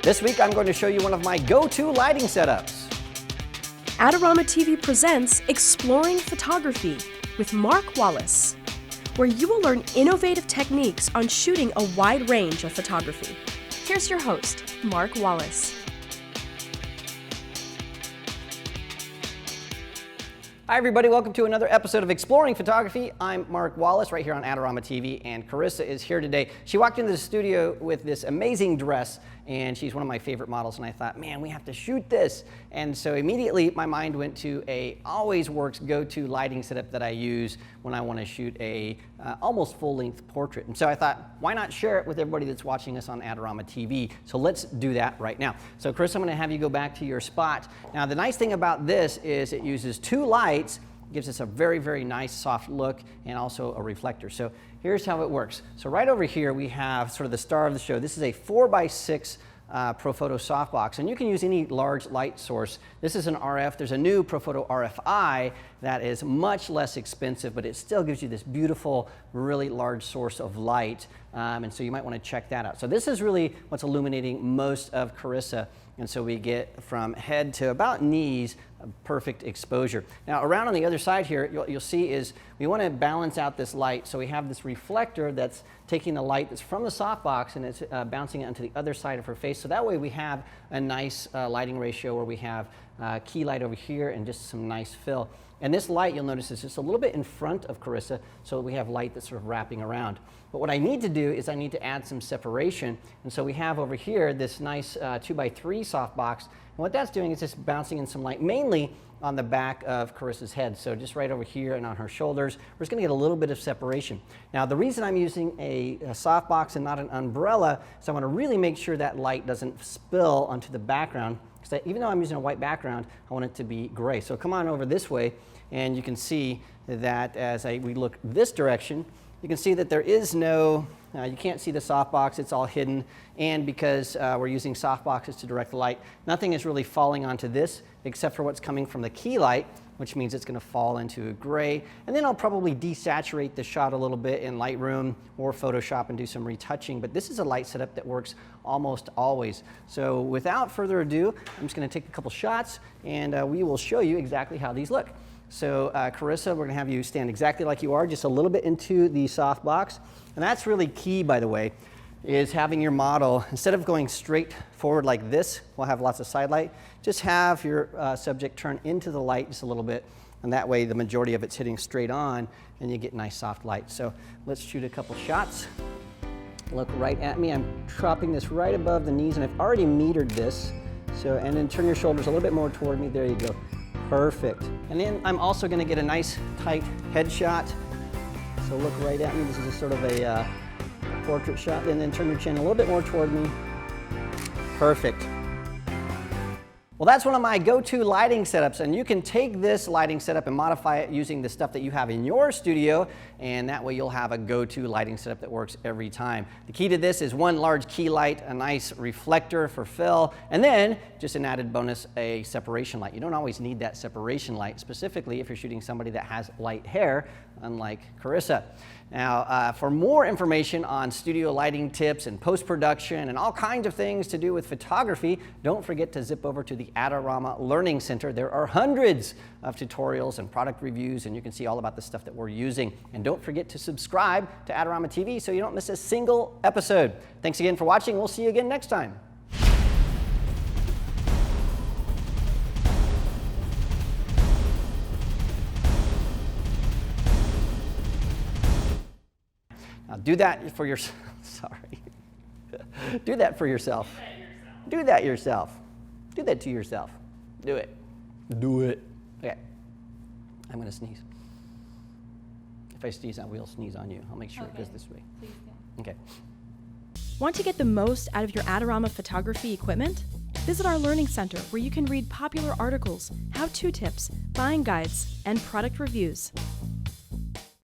This week I'm going to show you one of my go-to lighting setups. AdoramaTV presents Exploring Photography with Mark Wallace, where you will learn innovative techniques on shooting a wide range of photography. Here's your host, Mark Wallace. Hi everybody, welcome to another episode of Exploring Photography. I'm Mark Wallace right here on Adorama TV, and Carissa is here today. She walked into the studio with this amazing dress, and she's one of my favorite models, and I thought, man, we have to shoot this. And so immediately my mind went to a always works go-to lighting setup that I use when I want to shoot a almost full-length portrait. And so I thought, why not share it with everybody that's watching us on Adorama TV? So let's do that right now. So Chris, I'm going to have you go back to your spot. Now the nice thing about this is it uses two lights, gives us a very, very nice soft look, and also a reflector. So here's how it works. So right over here we have sort of the star of the show. This is a 4x6 Profoto Softbox, and you can use any large light source. This is an RF. There's a new Profoto RFI that is much less expensive, but it still gives you this beautiful, really large source of light, and so you might want to check that out. So this is really what's illuminating most of Carissa, and so we get from head to about knees a perfect exposure. Now around on the other side here, you'll see is we want to balance out this light, so we have this reflector that's taking the light that's from the softbox and it's bouncing it onto the other side of her face, so that way we have a nice lighting ratio where we have key light over here and just some nice fill. And this light, you'll notice, is just a little bit in front of Carissa, so we have light that's sort of wrapping around. But what I need to do is I need to add some separation, and so we have over here this nice 2x3 softbox, and what that's doing is just bouncing in some light, mainly on the back of Carissa's head, so just right over here and on her shoulders. We're just going to get a little bit of separation. Now the reason I'm using a softbox and not an umbrella is I want to really make sure that light doesn't spill onto the background. So even though I'm using a white background, I want it to be gray. So come on over this way, and you can see that as we look this direction, you can see that there is no, you can't see the softbox, it's all hidden, and because we're using softboxes to direct the light, nothing is really falling onto this except for what's coming from the key light, which means it's going to fall into a gray. And then I'll probably desaturate the shot a little bit in Lightroom or Photoshop and do some retouching, but this is a light setup that works almost always. So without further ado, I'm just going to take a couple shots and we will show you exactly how these look. So Carissa, we're going to have you stand exactly like you are, just a little bit into the softbox. And that's really key, by the way, is having your model, instead of going straight forward like this, we'll have lots of side light, just have your subject turn into the light just a little bit, and that way the majority of it's hitting straight on and you get nice soft light. So let's shoot a couple shots. Look right at me. I'm dropping this right above the knees, and I've already metered this. So, and then turn your shoulders a little bit more toward me. There you go. Perfect. And then I'm also going to get a nice tight headshot. So look right at me. This is a sort of a portrait shot, and then turn your chin a little bit more toward me. Perfect. Well, that's one of my go-to lighting setups, and you can take this lighting setup and modify it using the stuff that you have in your studio, and that way you'll have a go-to lighting setup that works every time. The key to this is one large key light, a nice reflector for fill, and then just an added bonus, a separation light. You don't always need that separation light, specifically if you're shooting somebody that has light hair, unlike Carissa. Now, for more information on studio lighting tips and post-production and all kinds of things to do with photography, don't forget to zip over to the Adorama Learning Center. There are hundreds of tutorials and product reviews, and you can see all about the stuff that we're using. And don't forget to subscribe to Adorama TV so you don't miss a single episode. Thanks again for watching. We'll see you again next time. Now do that for your, sorry. Do that for yourself. Do that yourself. Do that to yourself. Do it. Do it. Okay. I'm going to sneeze. If I sneeze, I will sneeze on you. I'll make sure it goes this way. Please do. Okay. Want to get the most out of your Adorama photography equipment? Visit our Learning Center, where you can read popular articles, how-to tips, buying guides, and product reviews.